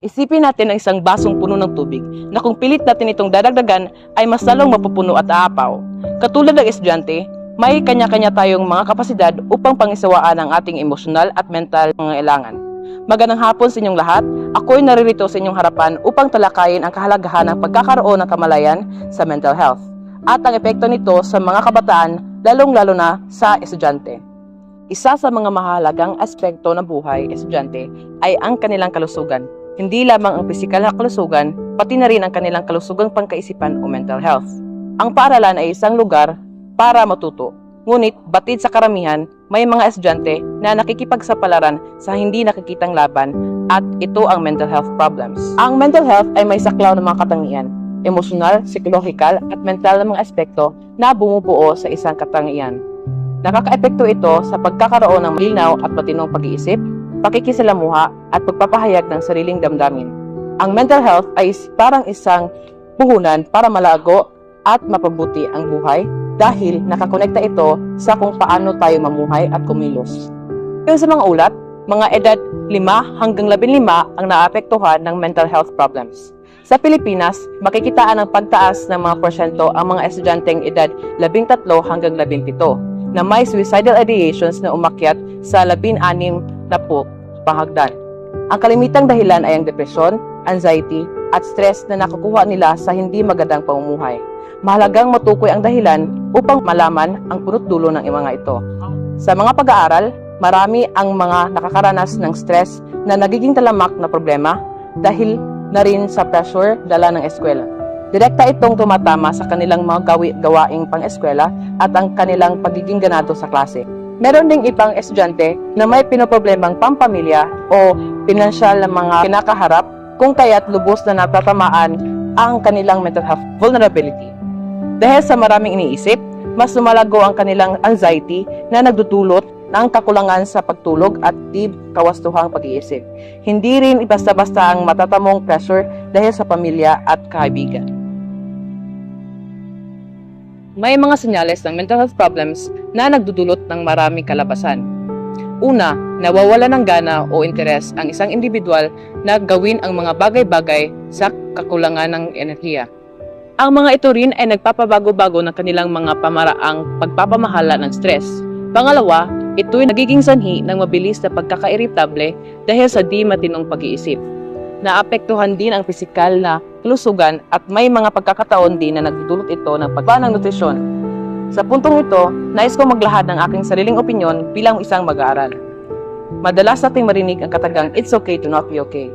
Isipin natin ang isang basong puno ng tubig na kung pilit natin itong dadagdagan ay mas lalong mapupuno at aapaw. Katulad ng estudyante, may kanya-kanya tayong mga kapasidad upang pangisawaan ang ating emosyonal at mental pangangailangan. Magandang hapon sa inyong lahat. Ako'y naririto sa inyong harapan upang talakayin ang kahalagahan ng pagkakaroon ng kamalayan sa mental health at ang epekto nito sa mga kabataan, lalong-lalo na sa estudyante. Isa sa mga mahalagang aspekto ng buhay estudyante ay ang kanilang kalusugan. Hindi lamang ang pisikal na kalusugan, pati na rin ang kanilang kalusugang pangkaisipan o mental health. Ang paaralan ay isang lugar para matuto. Ngunit batid sa karamihan, may mga estudyante na nakikipagsapalaran sa hindi nakikitang laban at ito ang mental health problems. Ang mental health ay may saklaw ng mga katangian, emosyonal, psikolohikal at mental na mga aspekto na bumubuo sa isang katangian. Nakakaepekto ito sa pagkakaroon ng malinaw at matinong pag-iisip, pakikisalamuha at pagpapahayag ng sariling damdamin. Ang mental health ay parang isang puhunan para malago at mapabuti ang buhay dahil nakakonekta ito sa kung paano tayo mamuhay at kumilos. Yung sa mga ulat, mga edad 5 hanggang 15 ang naapektuhan ng mental health problems. Sa Pilipinas, makikitaan ang pagtaas ng mga porsyento ang mga estudyanteng edad 13 hanggang 17 na may suicidal ideations na umakyat sa 16 na pahagdan. Ang kalimitang dahilan ay ang depresyon, anxiety, at stress na nakukuha nila sa hindi magandang pamumuhay. Mahalagang matukoy ang dahilan upang malaman ang punot dulo ng mga ito. Sa mga pag-aaral, marami ang mga nakakaranas ng stress na nagiging talamak na problema dahil na rin sa pressure dala ng eskwela. Direkta itong tumatama sa kanilang mga gawaing pang-eskwela at ang kanilang pagiging ganado sa klase. Meron ding ibang estudyante na may pinoproblemang pampamilya o pinansyal na mga kinakaharap kung kaya't lubos na natatamaan ang kanilang mental health vulnerability. Dahil sa maraming iniisip, mas lumalago ang kanilang anxiety na nagdudulot ng kakulangan sa pagtulog at di kawastuhang pag-iisip. Hindi rin basta-basta ang matatamong pressure dahil sa pamilya at kaibigan. May mga senyales ng mental health problems na nagdudulot ng maraming kalabasan. Una, nawawala ng gana o interes ang isang individual na gawin ang mga bagay-bagay sa kakulangan ng enerhiya. Ang mga ito rin ay nagpapabago-bago ng kanilang mga pamaraang pagpapamahala ng stress. Pangalawa, ito'y nagiging sanhi ng mabilis na pagkaka-irritable dahil sa di matinong pag-iisip. Naapektuhan din ang pisikal na kalusugan at may mga pagkakataon din na nagdudulot ito ng pagbaba ng nutrisyon. Sa puntong ito, nais ko maglahad ng aking sariling opinyon bilang isang mag-aaral. Madalas nating marinig ang katagang it's okay to not be okay.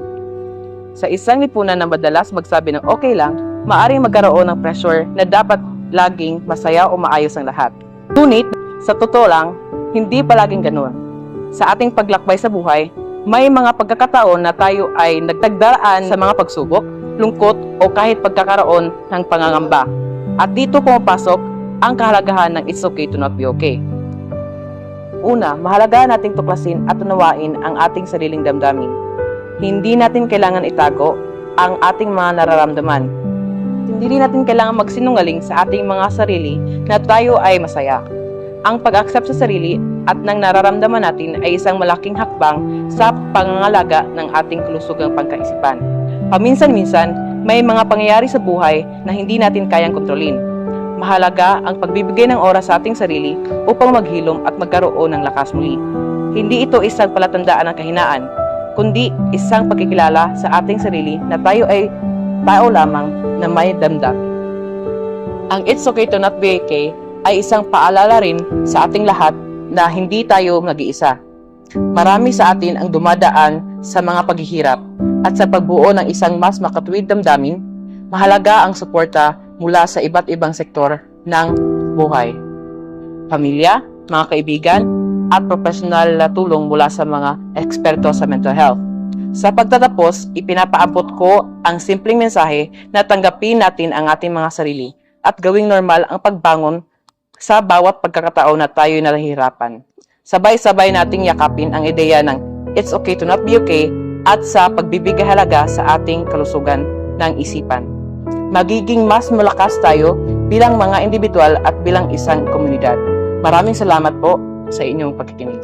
Sa isang lipunan na madalas magsabi ng okay lang, maaaring magkaroon ng pressure na dapat laging masaya o maayos ang lahat. Ngunit, sa totoo lang, hindi palaging ganoon. Sa ating paglakbay sa buhay, may mga pagkakataon na tayo ay nagtagdaraan sa mga pagsubok, lungkot o kahit pagkakaroon ng pangangamba. At dito pumapasok ang kahalagahan ng it's okay to not be okay. Una, mahalaga nating tuklasin at unawain ang ating sariling damdamin. Hindi natin kailangan itago ang ating mga nararamdaman. Hindi rin natin kailangan magsinungaling sa ating mga sarili na tayo ay masaya. Ang pag-accept sa sarili at ng nararamdaman natin ay isang malaking hakbang sa pangangalaga ng ating kalusugang pagkaisipan. Paminsan-minsan, may mga pangyayari sa buhay na hindi natin kayang kontrolin. Mahalaga ang pagbibigay ng oras sa ating sarili upang maghilom at magkaroon ng lakas muli. Hindi ito isang palatandaan ng kahinaan, kundi isang pagkikilala sa ating sarili na tayo ay tao lamang na may damdam. Ang it's okay to not be okay ay isang paalala rin sa ating lahat na hindi tayo nag-iisa. Marami sa atin ang dumadaan sa mga paghihirap at sa pagbuo ng isang mas makatuwid damdamin, mahalaga ang suporta mula sa iba't ibang sektor ng buhay. Pamilya, mga kaibigan, at profesional na tulong mula sa mga eksperto sa mental health. Sa pagtatapos, ipinapaabot ko ang simpleng mensahe na tanggapin natin ang ating mga sarili at gawing normal ang pagbangon sa bawat pagkakataon na tayo'y nahihirapan. Sabay-sabay nating yakapin ang ideya ng it's okay to not be okay at sa pagbibigay halaga sa ating kalusugan ng isipan. Magiging mas malakas tayo bilang mga individual at bilang isang komunidad. Maraming salamat po sa inyong pagkikinig.